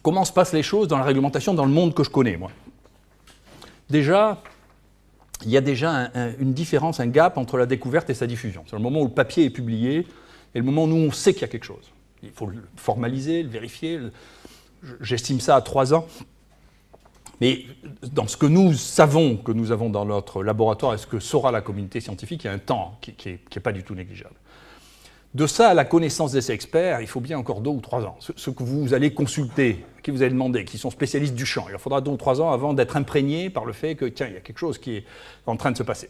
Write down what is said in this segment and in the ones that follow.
Comment se passent les choses dans la réglementation dans le monde que je connais, moi? Déjà, il y a déjà une différence, un gap entre la découverte et sa diffusion. C'est le moment où le papier est publié et le moment où on sait qu'il y a quelque chose. Il faut le formaliser, le vérifier. J'estime ça à 3 ans. Mais dans ce que nous savons, que nous avons dans notre laboratoire et ce que saura la communauté scientifique, il y a un temps qui n'est pas du tout négligeable. De ça à la connaissance des experts, il faut bien encore 2 ou 3 ans. Ceux que vous allez consulter, qui vous allez demander, qui sont spécialistes du champ, il leur faudra 2 ou 3 ans avant d'être imprégnés par le fait que, tiens, il y a quelque chose qui est en train de se passer.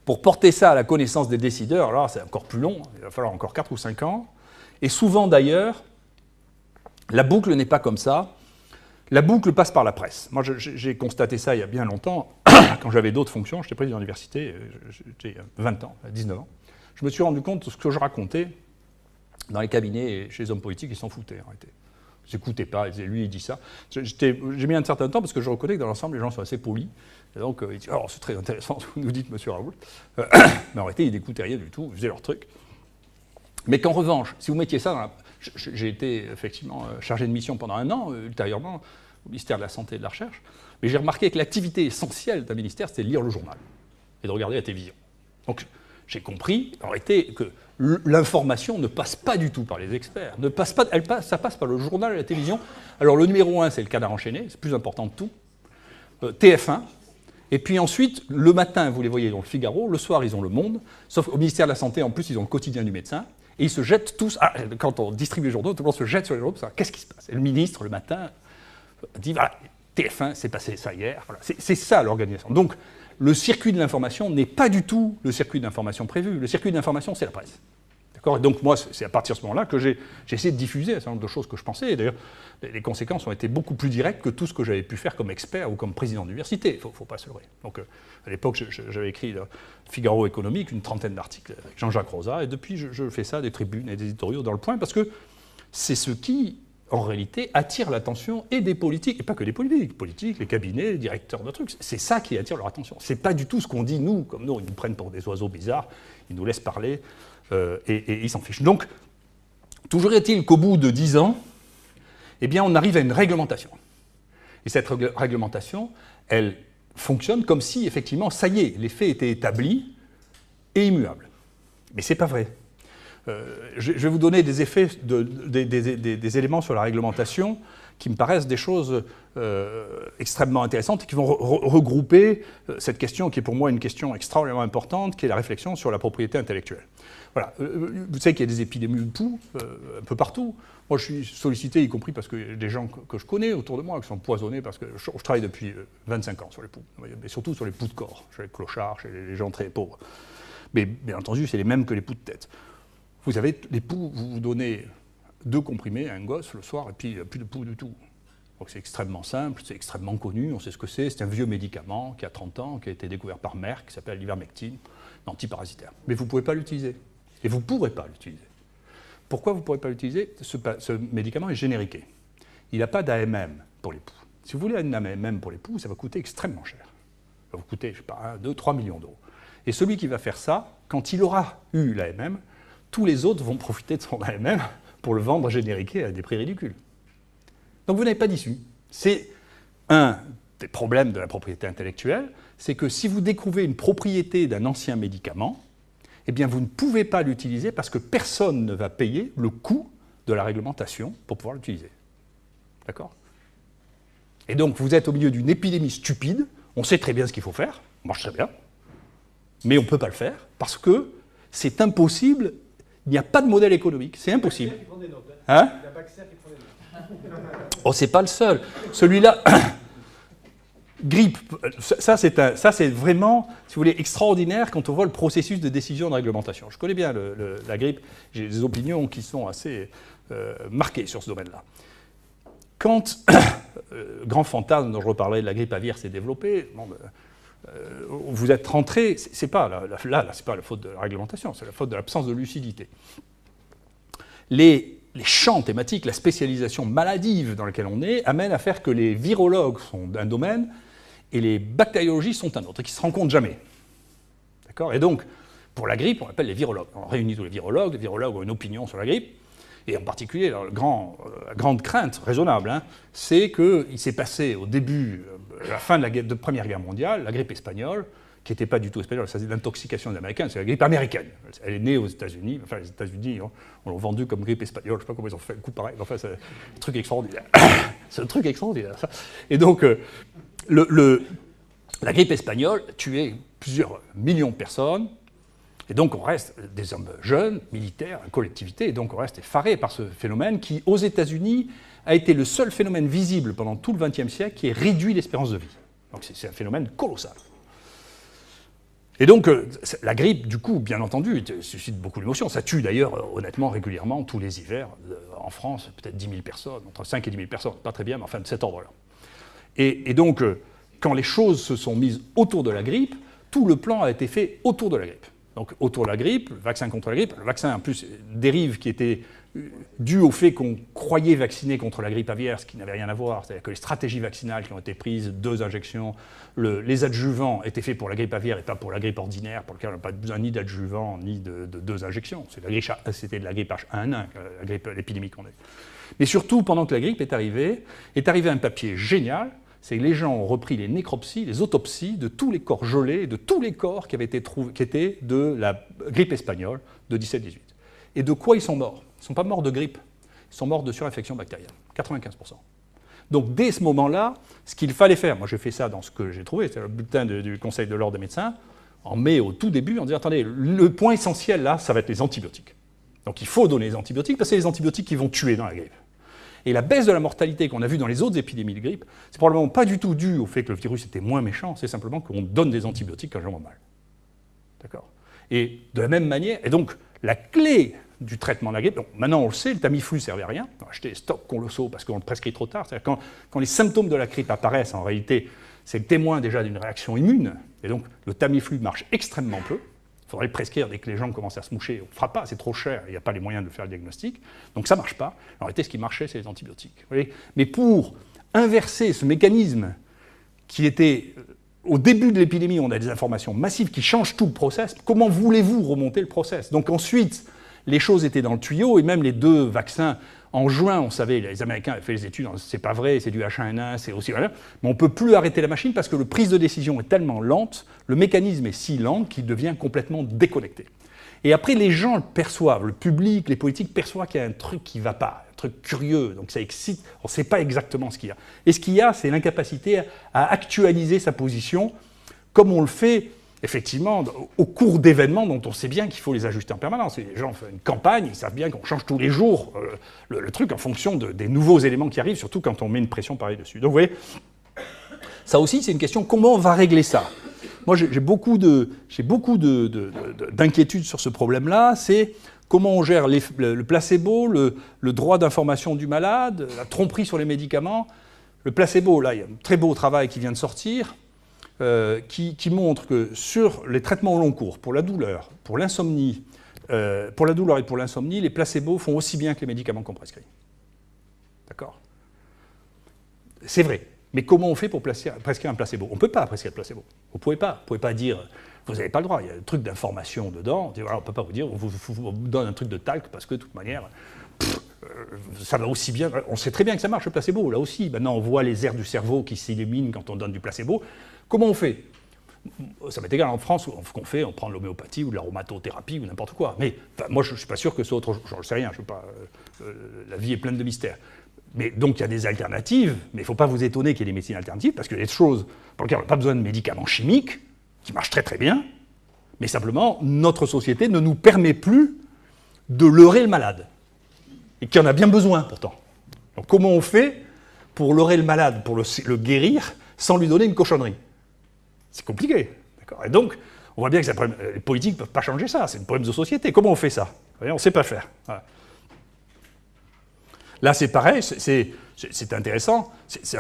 Pour porter ça à la connaissance des décideurs, alors c'est encore plus long, il va falloir encore 4 ou 5 ans. Et souvent d'ailleurs, la boucle n'est pas comme ça. La boucle passe par la presse. Moi, j'ai constaté ça il y a bien longtemps, quand j'avais d'autres fonctions. J'étais président d'université, j'étais 20 ans, 19 ans. Je me suis rendu compte de ce que je racontais dans les cabinets et chez les hommes politiques, ils s'en foutaient en réalité. Ils n'écoutaient pas, ils disaient, lui, il dit ça. J'ai mis un certain temps parce que je reconnais que dans l'ensemble, les gens sont assez polis. Et donc, ils disent, alors c'est très intéressant ce que vous nous dites, monsieur Raoult. Mais en réalité, ils n'écoutaient rien du tout, ils faisaient leur truc. Mais qu'en revanche, si vous mettiez ça dans la... J'ai été effectivement chargé de mission pendant 1 an, ultérieurement, au ministère de la Santé et de la Recherche. Mais j'ai remarqué que l'activité essentielle d'un ministère, c'était de lire le journal et de regarder la télévision. Donc, j'ai compris, en réalité, que l'information ne passe pas du tout par les experts. Ça passe par le journal et la télévision. Alors, le numéro 1, c'est le Canard enchaîné, c'est le plus important de tout. TF1. Et puis ensuite, le matin, vous les voyez dans le Figaro. Le soir, ils ont Le Monde. Sauf au ministère de la Santé, en plus, ils ont le quotidien du médecin. Et ils se jettent tous... quand on distribue les journaux, tout le monde se jette sur les journaux. Qu'est-ce qui se passe? Et le ministre, le matin, dit, voilà, TF1, c'est passé ça hier. Voilà. C'est ça, l'organisation. Donc, le circuit de l'information n'est pas du tout le circuit d'information prévu. Le circuit d'information, c'est la presse. D'accord? Et donc, moi, c'est à partir de ce moment-là que j'ai essayé de diffuser un certain nombre de choses que je pensais. Et d'ailleurs, les conséquences ont été beaucoup plus directes que tout ce que j'avais pu faire comme expert ou comme président d'université. Il ne faut pas se leurrer. Donc, à l'époque, j'avais écrit le Figaro économique, une 30aine d'articles avec Jean-Jacques Rosa. Et depuis, je fais ça, des tribunes et des éditoriaux dans Le Point, parce que c'est ce qui, en réalité, attire l'attention et des politiques, et pas que des politiques, les cabinets, les directeurs de trucs. C'est ça qui attire leur attention. C'est pas du tout ce qu'on dit, nous, comme nous, ils nous prennent pour des oiseaux bizarres, ils nous laissent parler, et ils s'en fichent. Donc, toujours est-il qu'au bout de 10 ans, eh bien, on arrive à une réglementation. Et cette réglementation, elle fonctionne comme si, effectivement, ça y est, les faits étaient établis et immuables. Mais c'est pas vrai. Je vais vous donner des effets, des éléments sur la réglementation qui me paraissent des choses extrêmement intéressantes et qui vont regrouper cette question qui est pour moi une question extraordinairement importante, qui est la réflexion sur la propriété intellectuelle. Voilà. Vous savez qu'il y a des épidémies de poux un peu partout. Moi, je suis sollicité, y compris parce que des gens que je connais autour de moi qui sont poisonnés, parce que je travaille depuis 25 ans sur les poux, mais surtout sur les poux de corps, chez les clochards, chez les gens très pauvres. Mais bien entendu, c'est les mêmes que les poux de tête. Vous avez les poux, vous donnez 2 comprimés à un gosse le soir et puis il n'y a plus de poux du tout. Donc c'est extrêmement simple, c'est extrêmement connu, on sait ce que c'est un vieux médicament qui a 30 ans, qui a été découvert par Merck, qui s'appelle l'ivermectine, antiparasitaire. Mais vous ne pouvez pas l'utiliser. Et vous ne pourrez pas l'utiliser. Pourquoi vous ne pourrez pas l'utiliser? Ce médicament est génériqué. Il n'a pas d'AMM pour les poux. Si vous voulez un AMM pour les poux, ça va coûter extrêmement cher. Ça va vous coûter, je ne sais pas, 2, 3 millions d'euros. Et celui qui va faire ça, quand il aura eu l'AMM, tous les autres vont profiter de son AMM pour le vendre génériqué à des prix ridicules. Donc vous n'avez pas d'issue. C'est un des problèmes de la propriété intellectuelle, c'est que si vous découvrez une propriété d'un ancien médicament, eh bien vous ne pouvez pas l'utiliser parce que personne ne va payer le coût de la réglementation pour pouvoir l'utiliser. D'accord? Et donc vous êtes au milieu d'une épidémie stupide, on sait très bien ce qu'il faut faire, ça marche très bien, mais on ne peut pas le faire parce que c'est impossible. Il n'y a pas de modèle économique, c'est impossible. Hein? Oh, c'est pas le seul. Celui-là, grippe, ça c'est vraiment, si vous voulez, extraordinaire quand on voit le processus de décision de réglementation. Je connais bien la grippe, j'ai des opinions qui sont assez marquées sur ce domaine-là. Quand grand fantasme dont je reparlerai de la grippe aviaire s'est développé, vous êtes rentré, c'est pas c'est pas la faute de la réglementation, c'est la faute de l'absence de lucidité. Les champs thématiques, la spécialisation maladive dans laquelle on est, amène à faire que les virologues sont d'un domaine et les bactériologistes sont un autre, et qui ne se rencontrent jamais. D'accord? Et donc, pour la grippe, on appelle les virologues. On réunit tous les virologues ont une opinion sur la grippe, Et en particulier, la grande crainte, raisonnable, hein, c'est qu'il s'est passé au début, à la fin de la Première Guerre mondiale, la grippe espagnole, qui n'était pas du tout espagnole, c'est l'intoxication des Américains, c'est la grippe américaine. Elle est née aux États-Unis, enfin les États-Unis, on l'a vendue comme grippe espagnole, je ne sais pas comment ils ont fait le coup pareil, enfin c'est un truc extraordinaire. C'est un truc extraordinaire, ça. Et donc, la grippe espagnole tuait plusieurs millions de personnes, et donc on reste des hommes jeunes, militaires, collectivités, et donc on reste effaré par ce phénomène qui, aux États-Unis, a été le seul phénomène visible pendant tout le XXe siècle qui ait réduit l'espérance de vie. Donc c'est un phénomène colossal. Et donc la grippe, du coup, bien entendu, suscite beaucoup d'émotions. Ça tue d'ailleurs, honnêtement, régulièrement, tous les hivers, en France, peut-être 10 000 personnes, entre 5 et 10 000 personnes, pas très bien, mais enfin de cet ordre-là. Et donc, quand les choses se sont mises autour de la grippe, tout le plan a été fait autour de la grippe. Donc autour de la grippe, le vaccin contre la grippe, le vaccin en plus dérive qui était dû au fait qu'on croyait vacciner contre la grippe aviaire, ce qui n'avait rien à voir, c'est-à-dire que les stratégies vaccinales qui ont été prises, 2 injections, les adjuvants étaient faits pour la grippe aviaire et pas pour la grippe ordinaire, pour laquelle on n'a pas besoin ni d'adjuvants ni de 2 injections. C'était de la grippe H1N1, l'épidémie qu'on a. Mais surtout, pendant que la grippe est arrivé un papier génial, c'est que les gens ont repris les nécropsies, les autopsies de tous les corps gelés, de tous les corps qui étaient de la grippe espagnole de 17-18. Et de quoi ils sont morts? Ils ne sont pas morts de grippe, ils sont morts de surinfection bactérienne, 95%. Donc dès ce moment-là, ce qu'il fallait faire, moi j'ai fait ça dans ce que j'ai trouvé, c'est le bulletin du Conseil de l'ordre des médecins, en mai au tout début, en disant attendez, le point essentiel là, ça va être les antibiotiques. Donc il faut donner les antibiotiques parce que c'est les antibiotiques qui vont tuer dans la grippe. Et la baisse de la mortalité qu'on a vue dans les autres épidémies de grippe, c'est probablement pas du tout dû au fait que le virus était moins méchant, c'est simplement qu'on donne des antibiotiques quand les gens vont mal. D'accord? Et de la même manière, et donc la clé du traitement de la grippe, donc maintenant on le sait, le Tamiflu ne servait à rien, on a acheté stock colossaux parce qu'on le prescrit trop tard, c'est-à-dire quand les symptômes de la grippe apparaissent, en réalité, c'est le témoin déjà d'une réaction immune, et donc le Tamiflu marche extrêmement peu. Il faudrait le prescrire dès que les gens commencent à se moucher. On ne fera pas, c'est trop cher, il n'y a pas les moyens de faire le diagnostic. Donc ça ne marche pas. En réalité, ce qui marchait, c'est les antibiotiques. Vous voyez. Mais pour inverser ce mécanisme qui était... Au début de l'épidémie, on a des informations massives qui changent tout le process. Comment voulez-vous remonter le process? Donc ensuite, les choses étaient dans le tuyau, et même les 2 vaccins... En juin, on savait, les Américains avaient fait les études, c'est pas vrai, c'est du H1N1, c'est aussi... Mais on ne peut plus arrêter la machine parce que la prise de décision est tellement lente, le mécanisme est si lent qu'il devient complètement déconnecté. Et après, les gens le perçoivent, le public, les politiques perçoivent qu'il y a un truc qui ne va pas, un truc curieux, donc ça excite, on ne sait pas exactement ce qu'il y a. Et ce qu'il y a, c'est l'incapacité à actualiser sa position comme on le fait... Effectivement, au cours d'événements dont on sait bien qu'il faut les ajuster en permanence. Les gens font une campagne, ils savent bien qu'on change tous les jours le truc en fonction des nouveaux éléments qui arrivent, surtout quand on met une pression pareille dessus. Donc vous voyez, ça aussi c'est une question, comment on va régler ça? Moi j'ai beaucoup d'inquiétudes sur ce problème-là, c'est comment on gère le placebo, le droit d'information du malade, la tromperie sur les médicaments. Le placebo, là il y a un très beau travail qui vient de sortir, qui montre que sur les traitements au long cours, pour la douleur, pour l'insomnie, les placebos font aussi bien que les médicaments qu'on prescrit. D'accord? C'est vrai. Mais comment on fait pour prescrire un placebo? On ne peut pas prescrire le placebo. Vous ne pouvez pas dire, vous n'avez pas le droit, il y a un truc d'information dedans, on ne peut pas vous dire, on vous donne un truc de talc parce que de toute manière, ça va aussi bien, on sait très bien que ça marche le placebo, là aussi, maintenant on voit les aires du cerveau qui s'illuminent quand on donne du placebo. Comment on fait? Ça m'est égal en France, ce qu'on fait, on prend de l'homéopathie ou de l'aromatothérapie ou n'importe quoi. Mais moi, je ne suis pas sûr que ce soit autre chose. Je ne sais rien, la vie est pleine de mystères. Mais donc, il y a des alternatives, mais il ne faut pas vous étonner qu'il y ait des médecines alternatives, parce qu'il y a des choses pour lesquelles on n'a pas besoin de médicaments chimiques, qui marchent très très bien, mais simplement, notre société ne nous permet plus de leurrer le malade, et qui en a bien besoin pourtant. Donc comment on fait pour leurrer le malade, pour le guérir, sans lui donner une cochonnerie? C'est compliqué. D'accord. Et donc, on voit bien que les politiques ne peuvent pas changer ça, c'est un problème de société. Comment on fait ça? On ne sait pas faire. Voilà. Là, c'est pareil, c'est intéressant.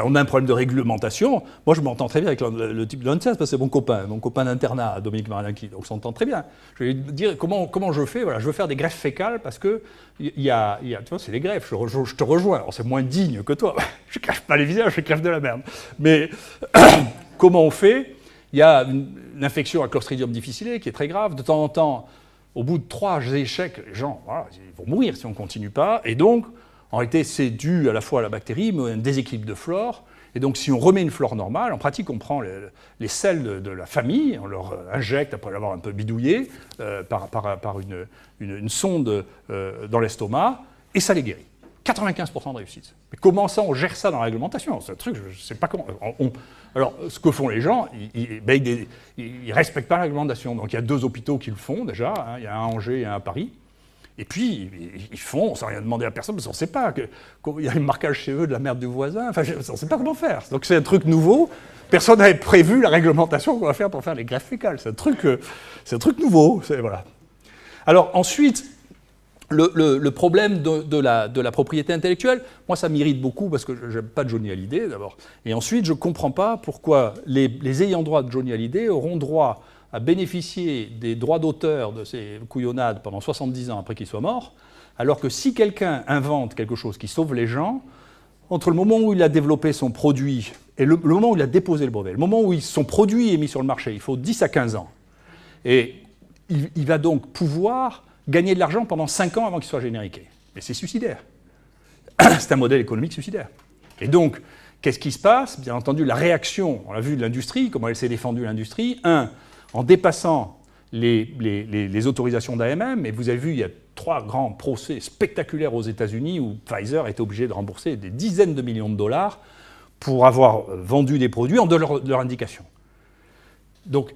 On a un problème de réglementation. Moi, je m'entends très bien avec le type de l'ANSES, parce que c'est mon copain d'internat, Dominique Marinaki, donc on s'entend très bien. Je vais lui dire comment je fais. Voilà, je veux faire des greffes fécales parce que tu vois, c'est des greffes. Je te rejoins. Alors, c'est moins digne que toi. Je ne crève pas les visages, je crève de la merde. Mais comment on fait? Il y a une infection à Clostridium difficile qui est très grave. De temps en temps, au bout de 3 échecs, les gens voilà, ils vont mourir si on ne continue pas. Et donc, en réalité, c'est dû à la fois à la bactérie, mais à un déséquilibre de flore. Et donc, si on remet une flore normale, en pratique, on prend les selles de la famille, on leur injecte, après l'avoir un peu bidouillé, par une sonde dans l'estomac, et ça les guérit. 95% de réussite. Mais comment ça, on gère ça dans la réglementation? C'est un truc, je ne sais pas comment. Alors, ce que font les gens, ils ne respectent pas la réglementation. Donc, il y a 2 hôpitaux qui le font déjà. Hein, il y a un à Angers et un à Paris. Et puis, ils font, sans rien demander à personne, parce qu'on ne sait pas qu'il y a un marquage chez eux de la merde du voisin. Enfin, on ne sait pas comment faire. Donc, c'est un truc nouveau. Personne n'avait prévu la réglementation qu'on va faire pour faire les greffes fécales. C'est un truc nouveau. Voilà. Alors, ensuite, le problème de la propriété intellectuelle, moi, ça m'irrite beaucoup parce que je n'aime pas Johnny Hallyday, d'abord. Et ensuite, je ne comprends pas pourquoi les ayants droit de Johnny Hallyday auront droit à bénéficier des droits d'auteur de ces couillonnades pendant 70 ans après qu'il soit mort, alors que si quelqu'un invente quelque chose qui sauve les gens, entre le moment où il a développé son produit et le moment où il a déposé le brevet, le moment où son produit est mis sur le marché, il faut 10 à 15 ans. Et il va donc pouvoir gagner de l'argent pendant 5 ans avant qu'il soit génériqué. Mais c'est suicidaire. C'est un modèle économique suicidaire. Et donc, qu'est-ce qui se passe? Bien entendu, la réaction, on l'a vu de l'industrie, comment elle s'est défendue l'industrie. En dépassant les autorisations d'AMM, et vous avez vu, il y a 3 grands procès spectaculaires aux États-Unis où Pfizer a été obligé de rembourser des dizaines de millions de dollars pour avoir vendu des produits en dehors de leur indication. Donc,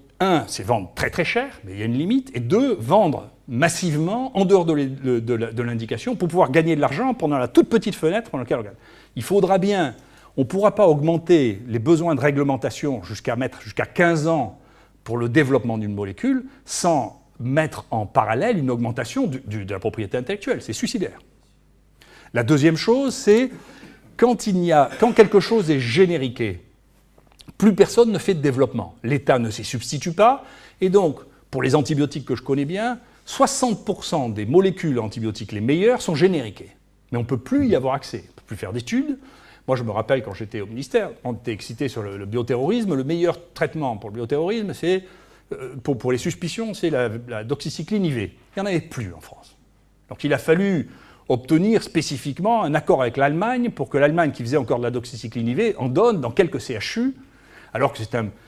c'est vendre très très cher, mais il y a une limite, et 2, vendre massivement en dehors de l'indication pour pouvoir gagner de l'argent pendant la toute petite fenêtre pendant laquelle on gagne. Il faudra bien, on ne pourra pas augmenter les besoins de réglementation jusqu'à 15 ans pour le développement d'une molécule sans mettre en parallèle une augmentation de la propriété intellectuelle. C'est suicidaire. La deuxième chose, c'est quand quelque chose est génériqué, plus personne ne fait de développement. L'État ne s'y substitue pas. Et donc, pour les antibiotiques que je connais bien, 60% des molécules antibiotiques les meilleures sont génériquées. Mais on ne peut plus y avoir accès. On ne peut plus faire d'études. Moi, je me rappelle, quand j'étais au ministère, on était excité sur le bioterrorisme. Le meilleur traitement pour le bioterrorisme, c'est, pour les suspicions, c'est la doxycycline IV. Il n'y en avait plus en France. Donc il a fallu obtenir spécifiquement un accord avec l'Allemagne pour que l'Allemagne, qui faisait encore de la doxycycline IV, en donne dans quelques CHU, alors que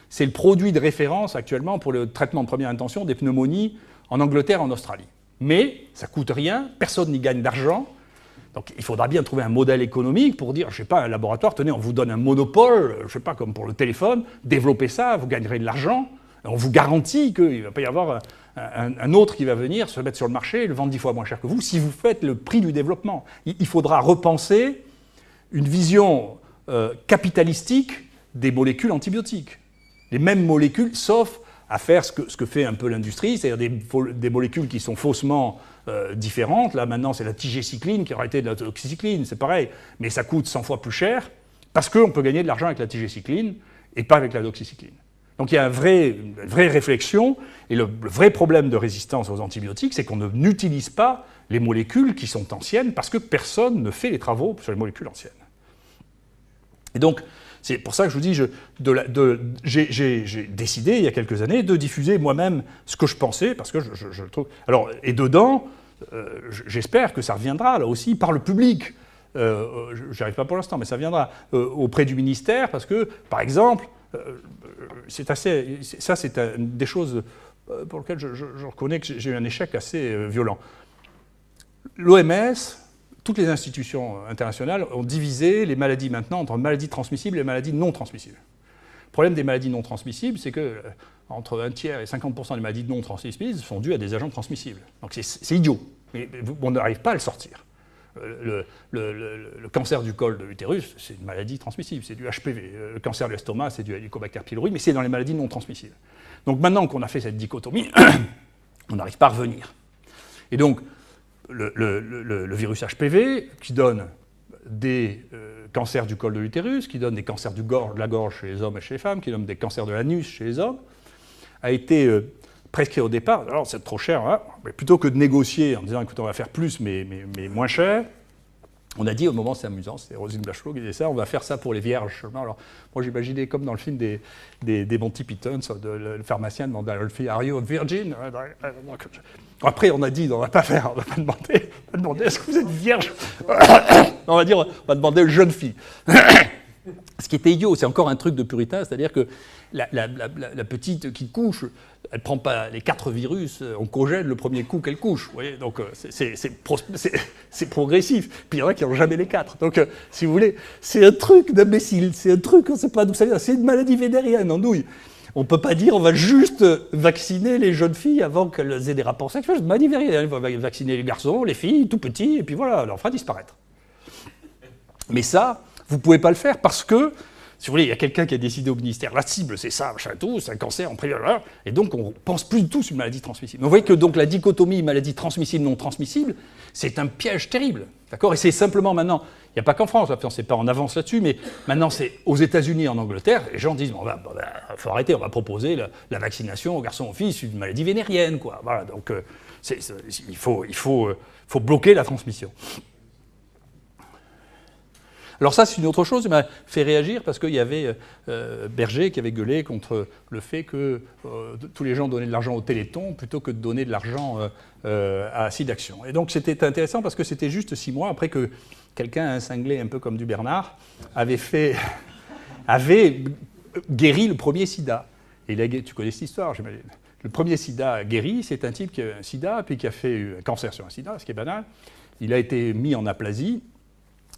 c'est le produit de référence actuellement pour le traitement de première intention des pneumonies en Angleterre et en Australie. Mais ça ne coûte rien, personne n'y gagne d'argent. Donc il faudra bien trouver un modèle économique pour dire, je ne sais pas, un laboratoire, tenez, on vous donne un monopole, je ne sais pas, comme pour le téléphone, développez ça, vous gagnerez de l'argent, on vous garantit qu'il ne va pas y avoir un autre qui va venir se mettre sur le marché et le vendre 10 fois moins cher que vous, si vous faites le prix du développement. Il faudra repenser une vision capitalistique des molécules antibiotiques. Les mêmes molécules, sauf à faire ce que fait un peu l'industrie, c'est-à-dire des molécules qui sont faussement différentes. Là, maintenant, c'est la tigecycline qui aurait été de la doxycycline, c'est pareil. Mais ça coûte 100 fois plus cher parce qu'on peut gagner de l'argent avec la tigecycline et pas avec la doxycycline. Donc il y a une vraie réflexion. Et le vrai problème de résistance aux antibiotiques, c'est qu'on n'utilise pas les molécules qui sont anciennes parce que personne ne fait les travaux sur les molécules anciennes. Et donc, c'est pour ça que je vous dis, j'ai décidé il y a quelques années de diffuser moi-même ce que je pensais, parce que je le trouve... Alors, et dedans, j'espère que ça reviendra, là aussi, par le public. J'y arrive pas pour l'instant, mais ça viendra auprès du ministère, parce que, par exemple, c'est des choses pour lesquelles je reconnais que j'ai eu un échec assez violent. L'OMS... Toutes les institutions internationales ont divisé les maladies maintenant entre maladies transmissibles et maladies non transmissibles. Le problème des maladies non transmissibles, c'est que entre 1 tiers et 50% des maladies non transmissibles sont dues à des agents transmissibles. Donc c'est idiot, mais on n'arrive pas à le sortir. Le cancer du col de l'utérus, c'est une maladie transmissible, c'est du HPV. Le cancer de l'estomac, c'est du Helicobacter pylori, mais c'est dans les maladies non transmissibles. Donc maintenant qu'on a fait cette dichotomie, on n'arrive pas à revenir. Et donc, le virus HPV, qui donne des cancers du col de l'utérus, qui donne des cancers de la gorge chez les hommes et chez les femmes, qui donne des cancers de l'anus chez les hommes, a été prescrit au départ. Alors c'est trop cher, hein, mais plutôt que de négocier en disant écoutez, on va faire plus mais moins cher, On a dit au moment, c'est amusant, c'est Roselyne Bachelot qui disait ça, on va faire ça pour les vierges seulement. Alors, moi j'imaginais comme dans le film des Monty Python, le pharmacien demande à Wolfie, Are you a virgin? Après, on a dit, on ne va pas faire, on va pas demander est-ce que vous êtes vierge? On va dire, on va demander aux jeunes filles. Ce qui était idiot, c'est encore un truc de puritain, c'est-à-dire que la petite qui couche, elle ne prend pas les 4 virus, on congèle le premier coup qu'elle couche. Vous voyez, donc c'est progressif. Puis il y en a qui n'ont jamais les 4. Donc, si vous voulez, c'est un truc d'imbécile, c'est un truc, on ne sait pas d'où ça vient, c'est une maladie vénérienne en douille. On ne peut pas dire on va juste vacciner les jeunes filles avant qu'elles aient des rapports sexuels. C'est une maladie vénérienne. On va vacciner les garçons, les filles, tout petits, et puis voilà, on leur fera disparaître. Mais ça, vous ne pouvez pas le faire parce que, si vous voulez, il y a quelqu'un qui a décidé au ministère, la cible c'est ça, machin tout, c'est un cancer en privé, et donc on ne pense plus du tout sur une maladie transmissible. Donc vous voyez que donc, la dichotomie maladie transmissible, non transmissible, c'est un piège terrible. D'accord ? Et c'est simplement maintenant, il n'y a pas qu'en France, on ne sait pas en avance là-dessus, mais maintenant c'est aux États-Unis, en Angleterre, les gens disent, faut arrêter, on va proposer la vaccination aux garçons, aux filles, c'est une maladie vénérienne, quoi. Voilà, donc il faut bloquer la transmission. Alors ça, c'est une autre chose qui m'a fait réagir parce qu'il y avait Berger qui avait gueulé contre le fait que tous les gens donnaient de l'argent au Téléthon plutôt que de donner de l'argent à SIDAction. Et donc c'était intéressant parce que c'était juste 6 mois après que quelqu'un, un cinglé un peu comme du Bernard, avait guéri le premier sida. Et tu connais cette histoire, j'imagine. Le premier sida guéri, c'est un type qui a un sida, puis qui a fait un cancer sur un sida, ce qui est banal. Il a été mis en aplasie.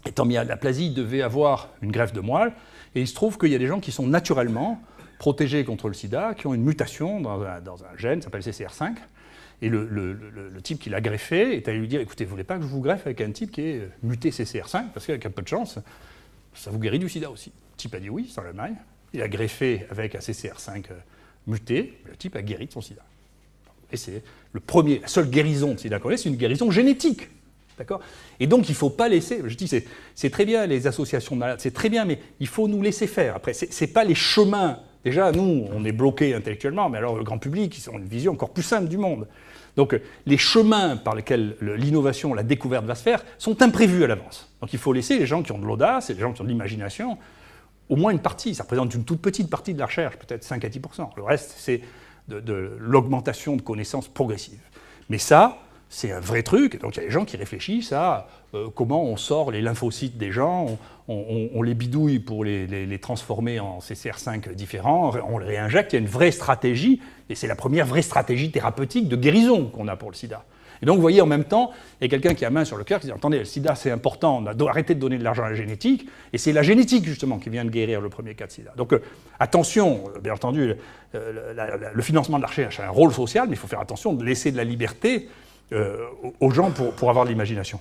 Étant mis à l'aplasie, il devait avoir une greffe de moelle, et il se trouve qu'il y a des gens qui sont naturellement protégés contre le sida, qui ont une mutation dans un gène, ça s'appelle CCR5, et le type qui l'a greffé est allé lui dire, écoutez, vous ne voulez pas que je vous greffe avec un type qui est muté CCR5, parce qu'avec un peu de chance, ça vous guérit du sida aussi. Le type a dit oui, sans l'Allemagne, il a greffé avec un CCR5 muté, le type a guéri de son sida. Et c'est la seule guérison de sida qu'on ait, c'est une guérison génétique. D'accord ? Et donc, il ne faut pas laisser... Je dis, c'est très bien, les associations de malades, c'est très bien, mais il faut nous laisser faire. Après, ce n'est pas les chemins. Déjà, nous, on est bloqués intellectuellement, mais alors le grand public, ils ont une vision encore plus simple du monde. Donc, les chemins par lesquels l'innovation, la découverte va se faire sont imprévus à l'avance. Donc, il faut laisser les gens qui ont de l'audace et les gens qui ont de l'imagination, au moins une partie. Ça représente une toute petite partie de la recherche, peut-être 5 à 10%. Le reste, c'est de l'augmentation de connaissances progressives. Mais ça... c'est un vrai truc, donc il y a des gens qui réfléchissent à comment on sort les lymphocytes des gens, on les bidouille pour les transformer en CCR5 différents, on les réinjecte, il y a une vraie stratégie, et c'est la première vraie stratégie thérapeutique de guérison qu'on a pour le sida. Et donc vous voyez en même temps, il y a quelqu'un qui a la main sur le cœur qui dit « Attendez, le sida c'est important, on doit arrêter de donner de l'argent à la génétique », et c'est la génétique justement qui vient de guérir le premier cas de sida. Donc attention, bien entendu, le financement de la recherche a un rôle social, mais il faut faire attention de laisser de la liberté aux gens pour avoir de l'imagination.